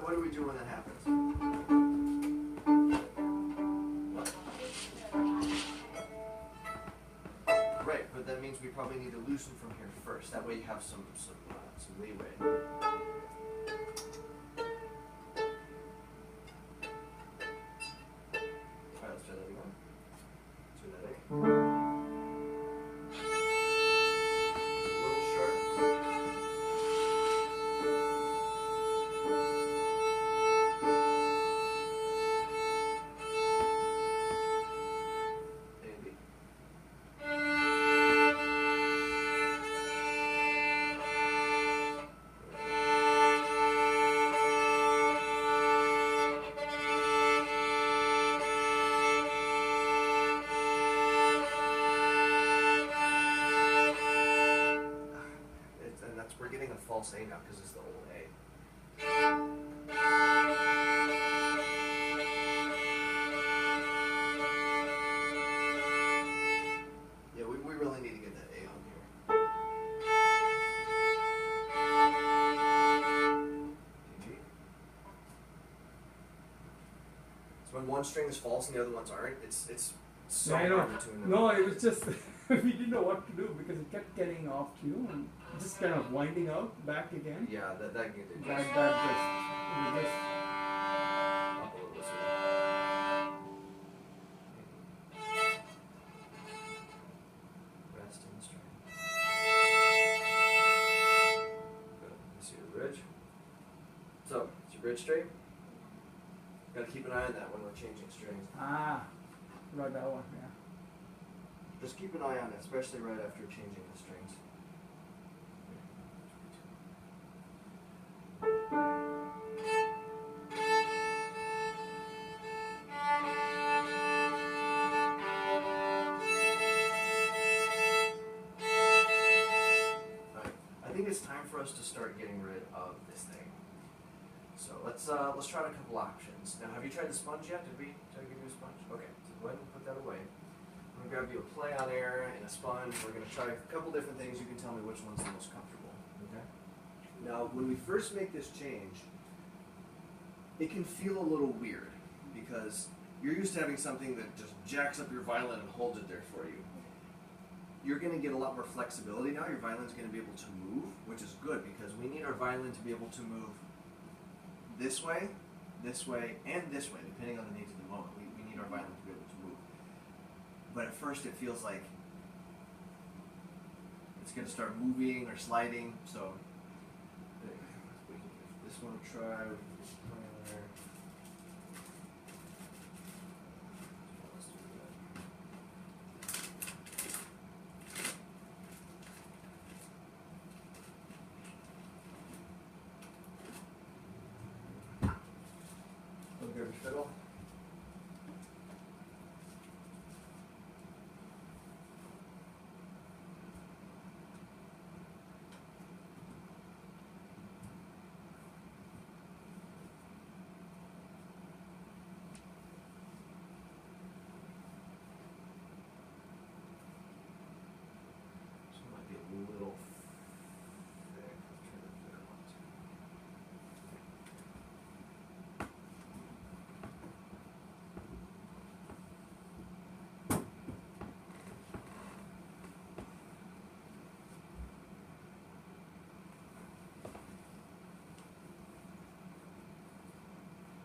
what do we do when that happens? What? Right, but that means we probably need to loosen from here first. That way you have some leeway. Alright, let's try that again. Let's do that again. It's a little sharp. Maybe. We're getting a false A now because it's the old A. Yeah, we really need to get that A on here. So when one string is false and the other ones aren't, it's so I hard know. to tune them. No, it was just we didn't know what to do because it kept getting off tune and just kind of winding out back again. Yeah, that can get dangerous. That just Up a little bit. Rest in the string. Good. You see the bridge? So, is your bridge straight? Gotta keep an eye on that when we're changing strings. got that one, yeah. Just keep an eye on it, especially right after changing the strings. I think it's time for us to start getting rid of this thing. So let's try a couple options. Now, have you tried the sponge yet? Did we try to give you a sponge? Okay, so go ahead and put that away. I'm gonna grab you a play on air and a sponge. We're gonna try a couple different things. You can tell me which one's the most comfortable. Okay. Now, when we first make this change, it can feel a little weird because you're used to having something that just jacks up your violin and holds it there for you. You're going to get a lot more flexibility now. Your violin's going to be able to move, which is good because we need our violin to be able to move this way, and this way, depending on the needs of the moment. We need our violin to be able to move. But at first it feels like it's going to start moving or sliding, so we can give this one a try. We can just play on there. Let's do that. Grab your fiddle. This one might be a little thick. Let's try the thicker one too.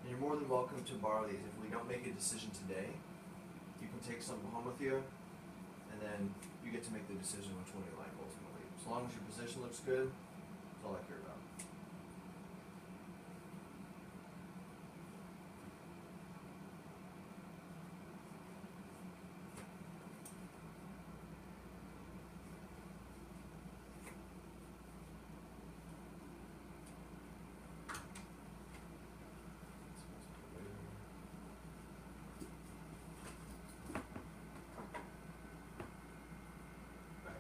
And you're more than welcome to borrow these. If we don't make a decision today, you can take some home with you, and then you get to make the decision which one you like ultimately. As long as your position looks good, that's all I care about.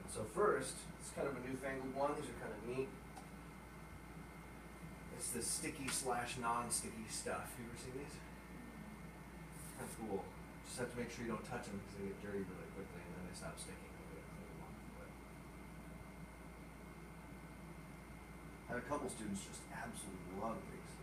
So first, it's kind of a newfangled one. These are kind of neat. It's the sticky / non-sticky stuff. You ever seen these? Kind of cool. Just have to make sure you don't touch them because they get dirty really quickly and then they stop sticking. I had a couple students just absolutely love these.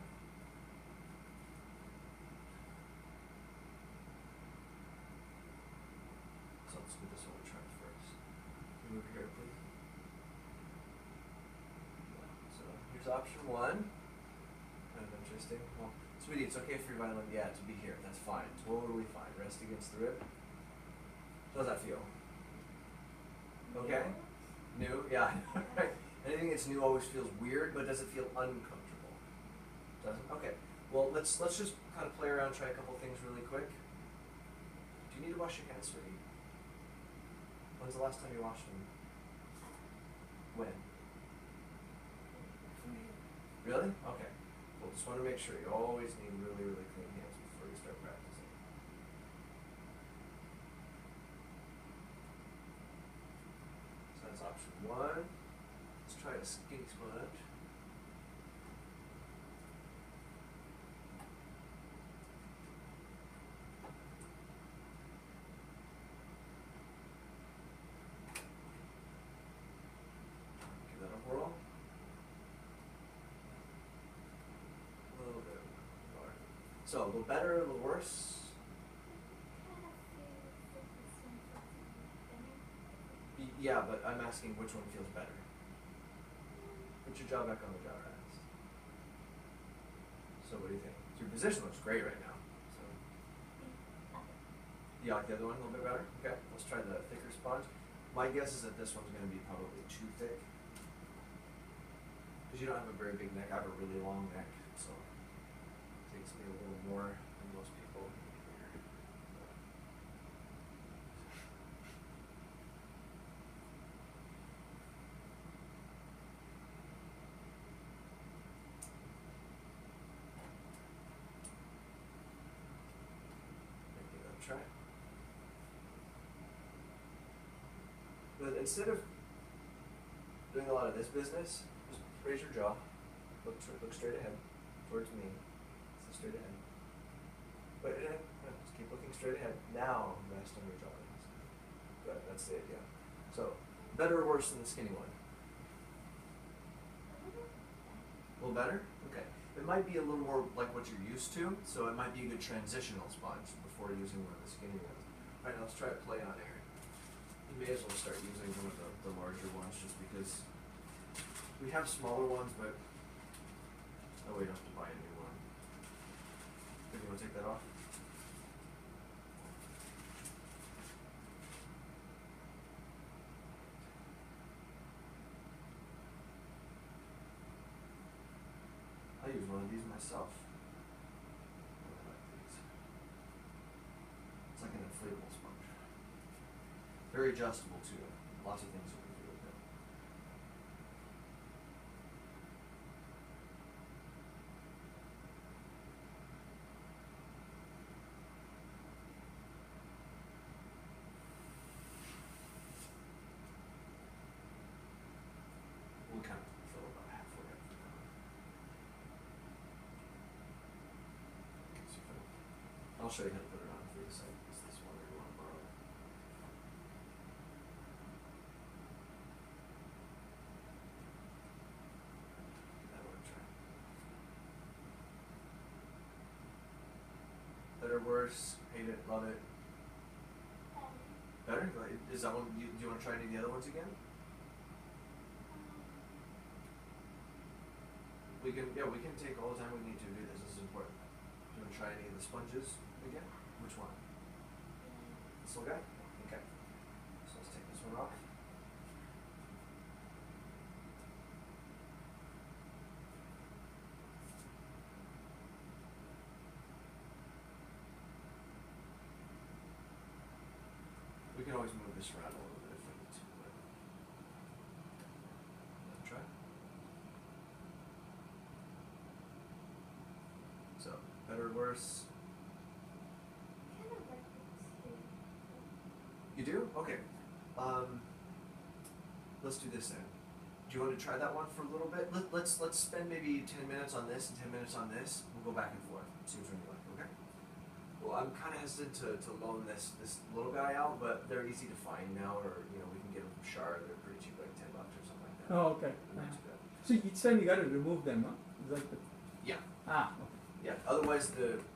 Here's option one. Kind of interesting. Well, sweetie, it's okay for your violin, yeah, to be here. That's fine. Totally fine. Rest against the rib. How does that feel? Okay? New? Yeah. Right. Anything that's new always feels weird, but does it feel uncomfortable? Doesn't? Okay. Well, let's just kind of play around, try a couple things really quick. Do you need to wash your hands, sweetie? When's the last time you washed them? When? Really? Okay. Well, just want to make sure you always need really, really clean hands before you start practicing. So that's option one. Let's try a skinny sponge. Give that a whirl. A little bit more. So a little better, a little worse. Yeah, but I'm asking which one feels better. Put your jaw back on the jaw rest. So what do you think? So your position looks great right now. So you like the other one a little bit better? Okay, let's try the thicker sponge. My guess is that this one's going to be probably too thick. Because you don't have a very big neck. I have a really long neck, so it takes me a little more than most people. Give that a try. But instead of doing a lot of this business, just raise your jaw, look straight ahead, towards me, so straight ahead. But just keep looking straight ahead. Now rest on your jaw. Good, that's the idea. So, better or worse than the skinny one? A little better? Okay. It might be a little more like what you're used to, so it might be a good transitional sponge before using one of the skinny ones. All right, now let's try to play on air. You may as well start using one of the larger ones just because we have smaller ones, but oh, we don't have to buy a new one. Do you want to take that off? I use one of these myself. I really like these. It's like an inflatable sponge. Very adjustable too. Lots of things you can do with it. We'll kind of fill about halfway up the top. I'll show you how to put it on for you. So it's this one that you want to borrow. That one try. Better, worse, hate it, love it. Better? Is that one? Do you want to try any of the other ones again? We can take all the time we need to do this. This is important. Do you want to try any of the sponges again? Which one? This little guy? Okay. So let's take this one off. We can always move this around a little bit if we need to. Let's try. So, better or worse? You do? Okay. Let's do this then. Do you want to try that one for a little bit? Let's spend maybe 10 minutes on this and 10 minutes on this. We'll go back and forth. See which one you like, okay? Well, I'm kind of hesitant to loan this little guy out, but they're easy to find now, or we can get them from Shard. They're pretty cheap, like $10 or something like that. Oh, okay. Not too bad. So each time you got to remove them, huh? Is that the... Yeah. Okay. Yeah. Otherwise,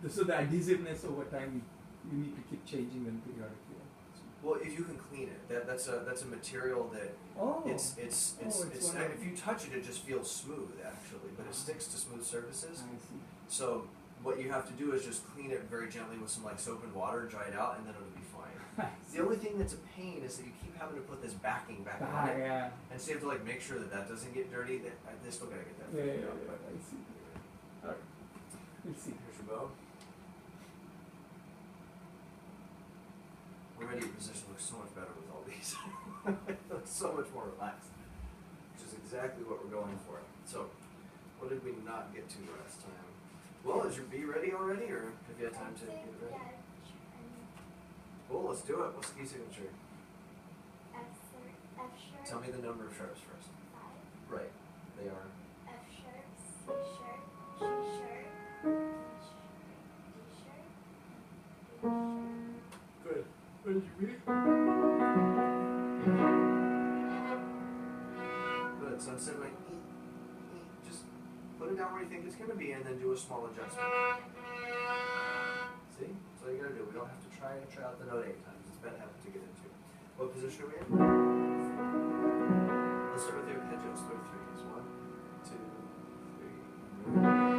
So the adhesiveness over time, you need to keep changing them periodically. Well, if you can clean it, that's a material that Oh. it's it's one of- if you touch it, it just feels smooth actually, but it sticks to smooth surfaces. I see. So what you have to do is just clean it very gently with some like soap and water, dry it out, and then it'll be fine. I see. The only thing that's a pain is that you keep having to put this backing back Ah, on it, yeah. and so you have to like make sure that that doesn't get dirty. That they still gotta get that Yeah, figured yeah, out. yeah, But I see. Alright. Let's see. here's your bow. Already your position looks so much better with all these. It looks so much more relaxed, which is exactly what we're going for. So, what did we not get to last time? Well, is your B ready already, or have you had time to get it ready? Cool, let's do it. What's the key signature? F sharp. Tell me the number of sharps first. 5. Right, they are. F sharp, C sharp, G sharp, D sharp, D sharp. Good. What did you read? Good. So instead of like just put it down where you think it's gonna be, and then do a small adjustment. See? That's all you gotta do. We don't have to try out the note 8 times. It's bad habit to get into. What position are we in? Let's start with the arpeggios. There are 3s. 1, 2, 3.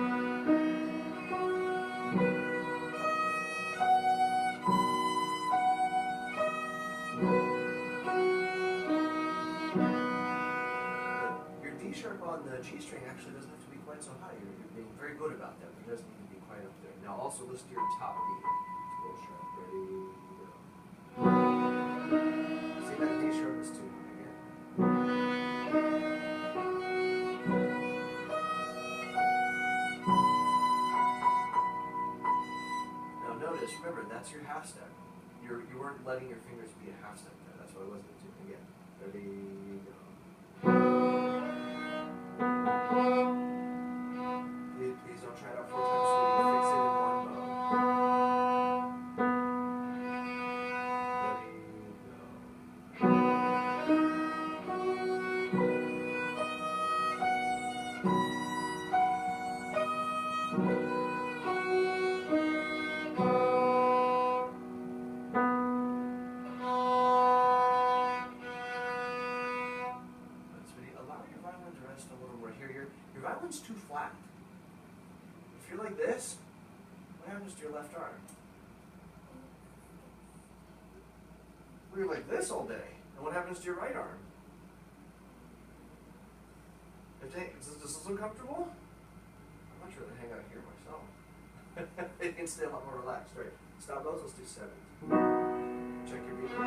Your D sharp on the G string actually doesn't have to be quite so high. You're being very good about that, but it doesn't need to be quite up there. Now also listen to your top B. It's a little sharp. Ready, go. See that D sharp is 2 again. Now notice, remember, that's your half step. You weren't letting your fingers be a half step there. That's why I wasn't doing again. Ready, go. Please don't try it out 4 times, sweetie. Fix it in one bow. Ready, Sweetie, allow your violin to rest a little more here. Your violin's too flat. If you're like this, what happens to your left arm? Well, you're like this all day. And what happens to your right arm? Does this look comfortable? I'm not sure to hang out here myself. It can stay a lot more relaxed, right? Stop those, let's do 7. Check your beat. Good.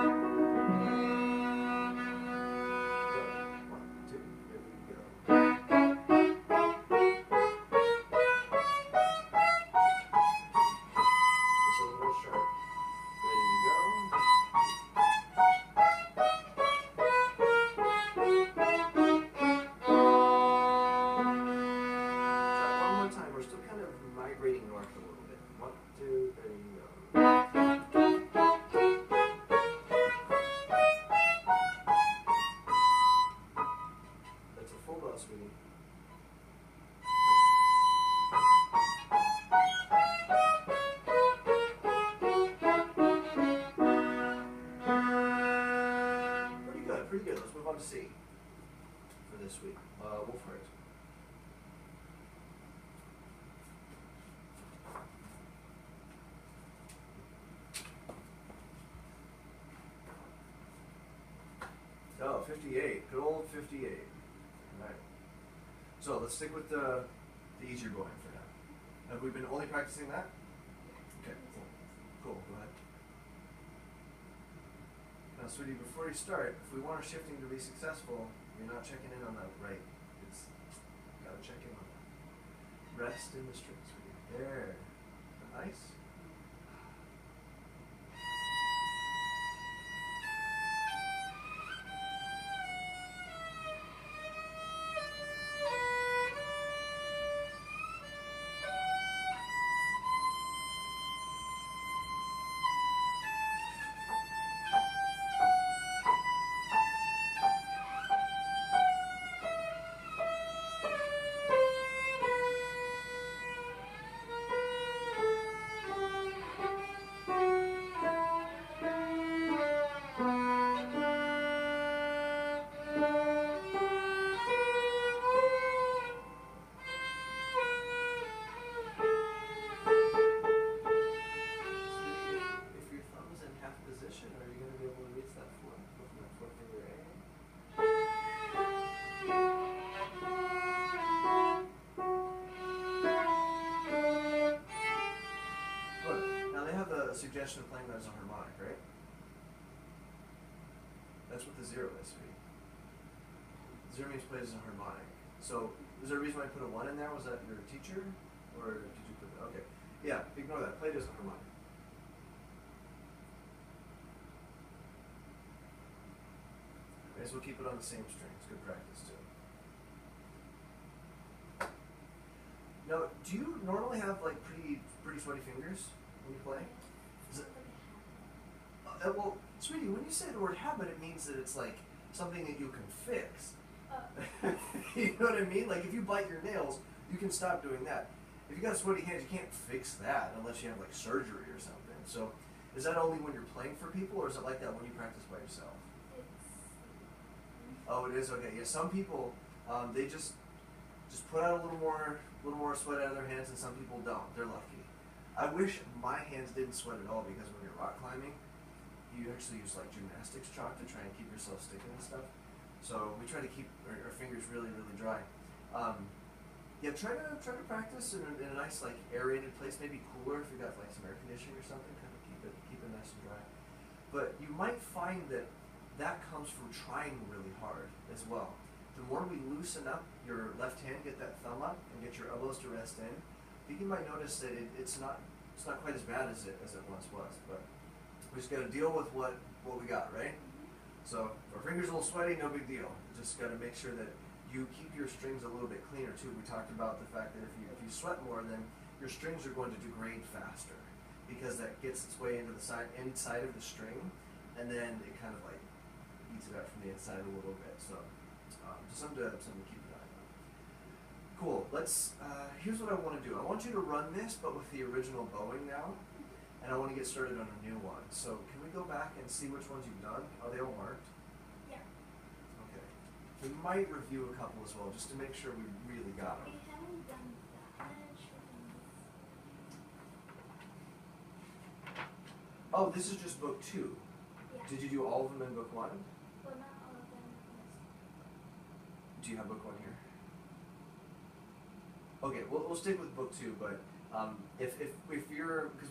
1, 2, here we go. It's a little sharp. Ready to go. Try one more time. We're still kind of migrating north a little bit. 1, 2, there you go. That's a full bow, sweetie. Pretty good, pretty good. Let's move on to C for this week. Wolfheart. Oh, 58. Good old 58. Alright. So let's stick with the easier going for now. Have we been only practicing that? Okay, cool. Cool, go ahead. Now, sweetie, before you start, if we want our shifting to be successful, you're not checking in on that right. It's gotta check in on that. Rest in the string, sweetie. There. Nice. intention of playing that as a harmonic, right? That's what the 0 is, sweetie. 0 means played as a harmonic. So, is there a reason why I put a 1 in there? Was that your teacher? Or did you put that? Okay. Yeah, ignore that. Played as a harmonic. May as well keep it on the same string. It's good practice, too. Now, do you normally have, like, pretty sweaty fingers when you play? Is it, well, sweetie, when you say the word habit, it means that it's like something that you can fix. You know what I mean? Like if you bite your nails, you can stop doing that. If you got sweaty hands, you can't fix that unless you have like surgery or something. So, is that only when you're playing for people, or is it like that when you practice by yourself? Oh, it is? Okay. Yeah. Some people, they just put out a little more sweat out of their hands, and some people don't. They're lucky. I wish my hands didn't sweat at all, because when you're rock climbing, you actually use like gymnastics chalk to try and keep yourself sticking and stuff. So we try to keep our fingers really dry. Yeah, try to practice in a nice like aerated place, maybe cooler if you got like some air conditioning or something. Kind of keep it nice and dry. But you might find that comes from trying really hard as well. The more we loosen up your left hand, get that thumb up, and get your elbows to rest in, I think you might notice that it's not quite as bad as it once was. But we just got to deal with what we got, right? So if our fingers are a little sweaty, no big deal. Just got to make sure that you keep your strings a little bit cleaner too. We talked about the fact that if you sweat more, then your strings are going to degrade faster, because that gets its way into the inside of the string, and then it kind of like eats it out from the inside a little bit. So just something to keep an eye on. Cool. Here's what I want to do. I want you to run this, but with the original bowing now. And I want to get started on a new one. So can we go back and see which ones you've done? Are they all marked? Yeah. Okay. We might review a couple as well, just to make sure we really got them. We haven't done that much. Oh, this is just book 2. Yeah. Did you do all of them in book 1? Well, not all of them. Do you have book 1 here? Okay, we'll stick with book 2, but if you're, because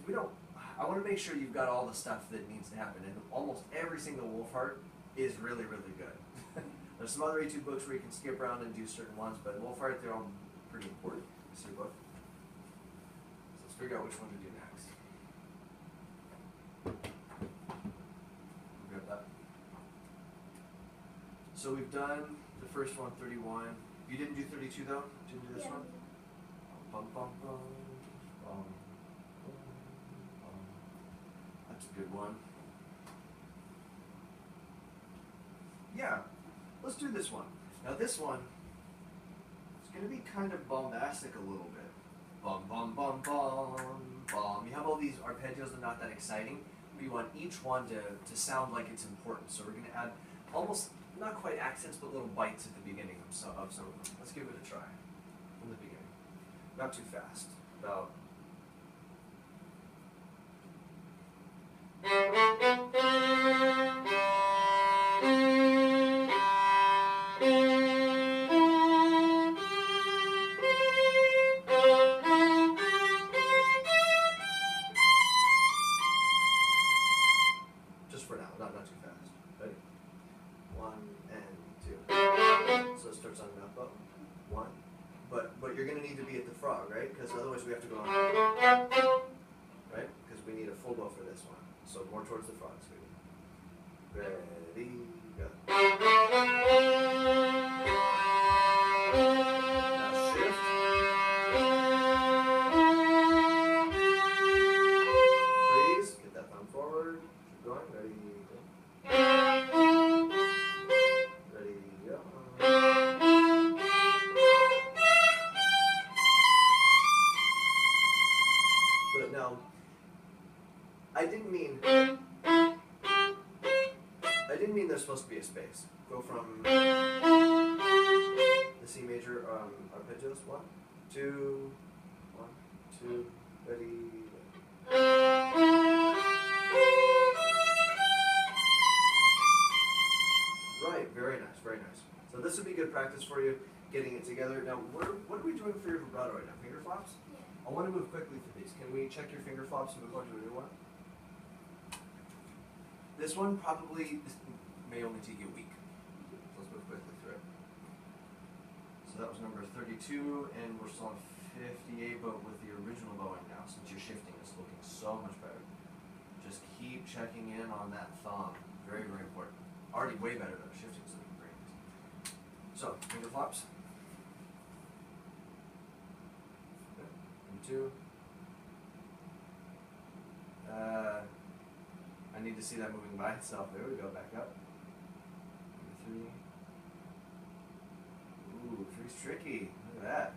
I want to make sure you've got all the stuff that needs to happen, and almost every single Wolfheart is really good. There's some other etude books where you can skip around and do certain ones, but Wolfheart, they're all pretty important. It's your book. So let's figure out which one to do next. Grab that. So we've done the first one, 31. You didn't do 32 though? Didn't do this one? Bum, bum, bum, bum, bum. That's a good one. Yeah, let's do this one. Now this one, it's going to be kind of bombastic a little bit. Bum, bum, bum, bum, bum. You have all these arpeggios that are not that exciting, but you want each one to sound like it's important. So we're going to add almost, not quite accents, but little bites at the beginning of some of them. Let's give it a try from the beginning. Not too fast. About. Just for now, not too fast. Ready? 1 and 2. So it starts on an up bow. 1. But you're going to need to be at the frog, right? Because otherwise we have to go on. Right? Because we need a full bow for this one. So more towards the frog, sweetie. Ready, go. Now shift. Freeze. Get that thumb forward. Keep going. Ready, go. Ready, go. But now, I didn't mean there's supposed to be a space. Go from the C major arpeggios. 1, 2, 1, 2, ready. Right, very nice, very nice. So this would be good practice for you, getting it together. Now, what are we doing for your vibrato right now? Finger flops? Yeah. I want to move quickly through these. Can we check your finger flops and move on to a new one? This one probably may only take you a week. So let's move quickly through it. So that was number 32, and we're still on 58, but with the original bowing now, since you're shifting, it's looking so much better. Just keep checking in on that thumb. Very, very important. Already way better than shifting's looking great. So, finger flops. Good. Number 2. I need to see that moving by itself. There we go, back up. Number 3. Ooh, 3's tricky. Look at that.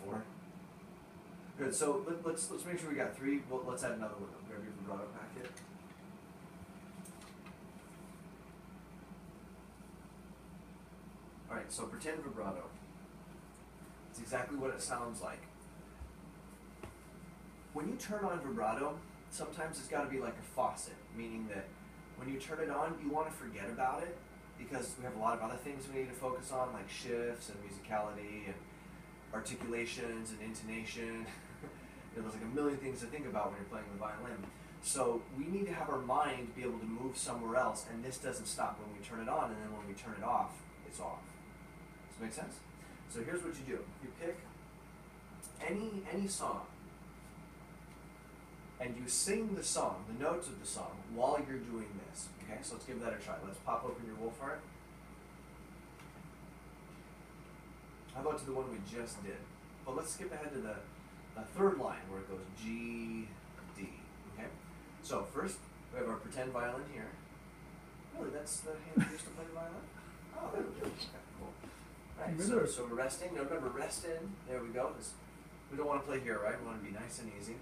4. Good. So let's make sure we got 3. Well, let's add another one. Grab your vibrato packet. All right. So pretend vibrato. It's exactly what it sounds like. When you turn on vibrato, sometimes it's got to be like a faucet, meaning that when you turn it on, you want to forget about it because we have a lot of other things we need to focus on, like shifts and musicality and articulations and intonation. There's like a million things to think about when you're playing the violin. So we need to have our mind be able to move somewhere else, and this doesn't stop when we turn it on, and then when we turn it off, it's off. Does that make sense? So here's what you do. You pick any song, and you sing the song, the notes of the song, while you're doing this. Okay, so let's give that a try. Let's pop open your wolf heart. How about to the one we just did? Well, let's skip ahead to the third line where it goes G, D. Okay, so first we have our pretend violin here. Really, that's the hand we used to play the violin? Oh, there we go. Okay, cool. Right, so we're resting. Now remember, rest in. There we go. We don't want to play here, right? We want to be nice and easy.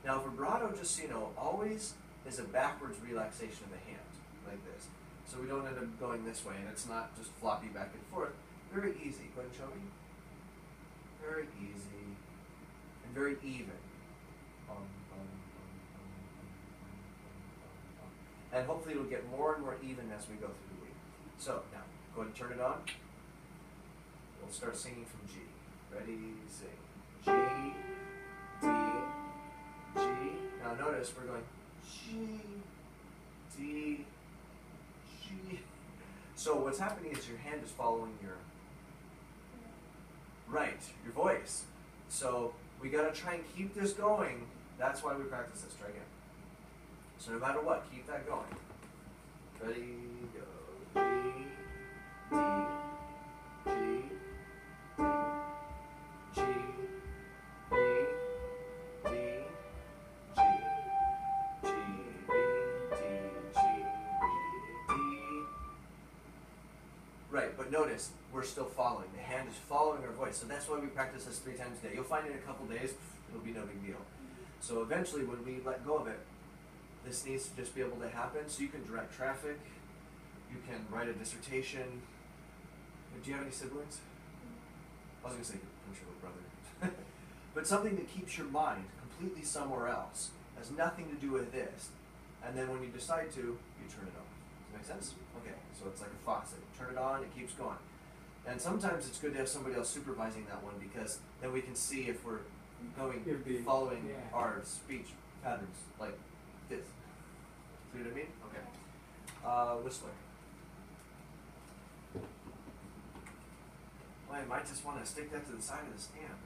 Now vibrato, just so you know, always is a backwards relaxation of the hand, like this. So we don't end up going this way, and it's not just floppy back and forth. Very easy. Go ahead and show me. Very easy and very even. And hopefully it'll get more and more even as we go through the week. So now, go ahead and turn it on. We'll start singing from G. Ready, sing. G, D, G. Now notice we're going G, D, G. So what's happening is your hand is following your your voice. So we gotta try and keep this going. That's why we practice this. Try again. So no matter what, keep that going. Ready, go. G, D, G, D, G, B, D, G, G, B, D, G, B, D. Right, but notice we're still following. The hand is following our voice. So that's why we practice this 3 times a day. You'll find in a couple days, it'll be no big deal. So eventually when we let go of it, this needs to just be able to happen. So you can direct traffic, you can write a dissertation. Do you have any siblings? I was going to say punch your little brother. But something that keeps your mind completely somewhere else, has nothing to do with this. And then when you decide to, you turn it off. Does that make sense? Okay, so it's like a faucet. Turn it on, it keeps going. And sometimes it's good to have somebody else supervising that one because then we can see if we're following our speech patterns like this. See what I mean? Okay. Whistler. Well, I might just want to stick that to the side of the stand.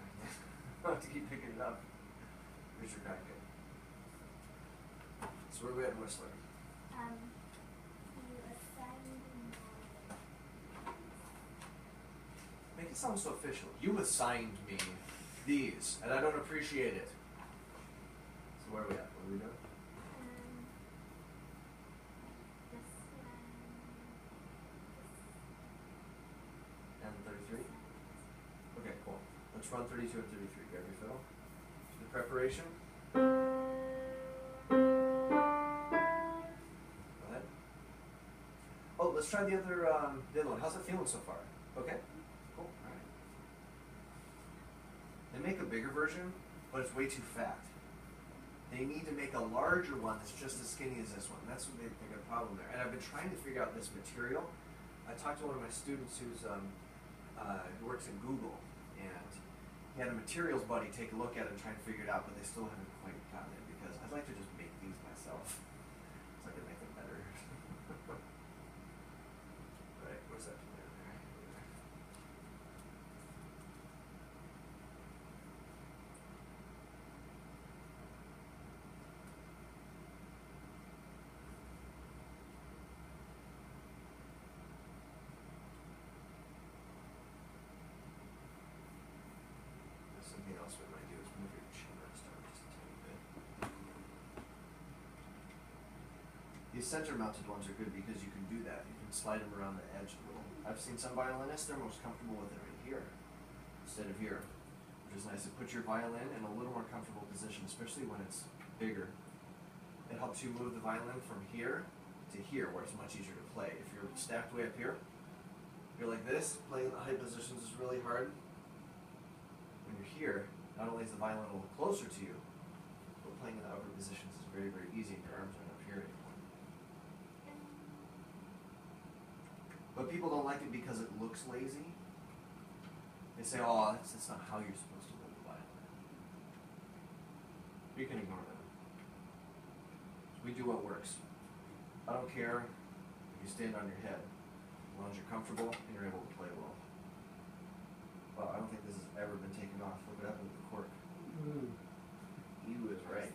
I'll have to keep picking it up. Here's your packet. So where are we at in Whistler? You assigned me. Make it sound so official. You assigned me these, and I don't appreciate it. So where are we at? What are we doing? This one. And 33? Okay, cool. Let's run 32 and 33. Grab your fiddle. The preparation. Go ahead. Oh, let's try the other one. How's it feeling so far? Okay? Cool. Alright. They make a bigger version, but it's way too fat. They need to make a larger one that's just as skinny as this one. That's what they got a problem there. And I've been trying to figure out this material. I talked to one of my students who works at Google, and he had a materials buddy take a look at it and try and figure it out, but they still haven't quite gotten it because I'd like to just make these myself. myself. So I can make them better. Right, what's that? There. Something else we might do is move your chin rest up just a tiny bit. These center mounted ones are good because you can do that. You can slide them around the edge a little. I've seen some violinists, they're most comfortable with it right here instead of here, which is nice. It puts your violin in a little more comfortable position, especially when it's bigger. It helps you move the violin from here to here, where it's much easier to play. If you're stacked way up here, you're like this, playing the high positions is really hard. When you're here, not only is the violin a little closer to you, but playing in the upper positions is very, very easy, and your arms aren't up here anymore. But people don't like it because it looks lazy. They say, oh, that's not how you're supposed to hold the violin. You can ignore them. We do what works. I don't care if you stand on your head, as long as you're comfortable and you're able to play well. Well, I don't think this has ever been taken off. Look what happened with the cork. Ooh. You is right.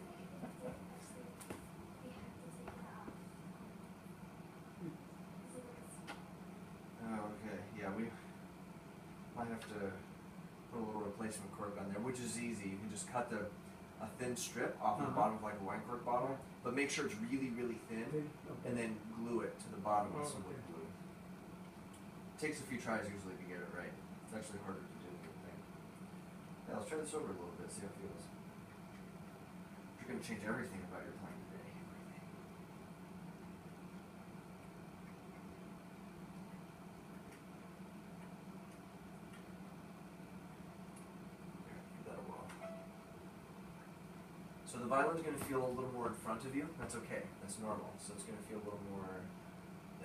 Oh, okay. Yeah, we might have to put a little replacement cork on there, which is easy. You can just cut a thin strip off the bottom of like a wine cork bottle, but make sure it's really, really thin, and then glue it to the bottom with some wood glue. Takes a few tries usually to get it right. It's actually harder to do than you think. Yeah, let's try this over a little bit, see how it feels. You're going to change everything about your playing today. Everything. Here, give that a whirl. So the violin's going to feel a little more in front of you. That's okay. That's normal. So it's going to feel a little more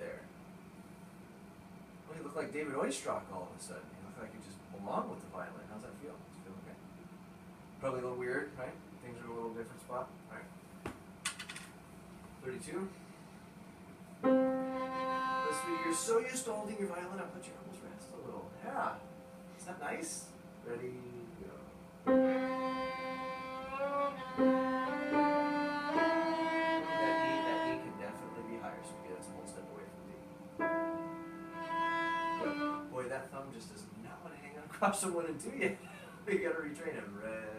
there. Well, you look like David Oistrakh all of a sudden. You look like you just belong with the violin. How's that feel? Does it feel okay? Probably a little weird, right? Things are in a little different spot. All right. 32. This week you're so used to holding your violin, I'll put your elbows rest a little. Yeah. Is that nice? Ready, go. That E can definitely be higher, so we get it a whole step away from D. Good. Boy, that thumb just does not want to hang out across from 1 and 2 yet. We gotta retrain him. Ready.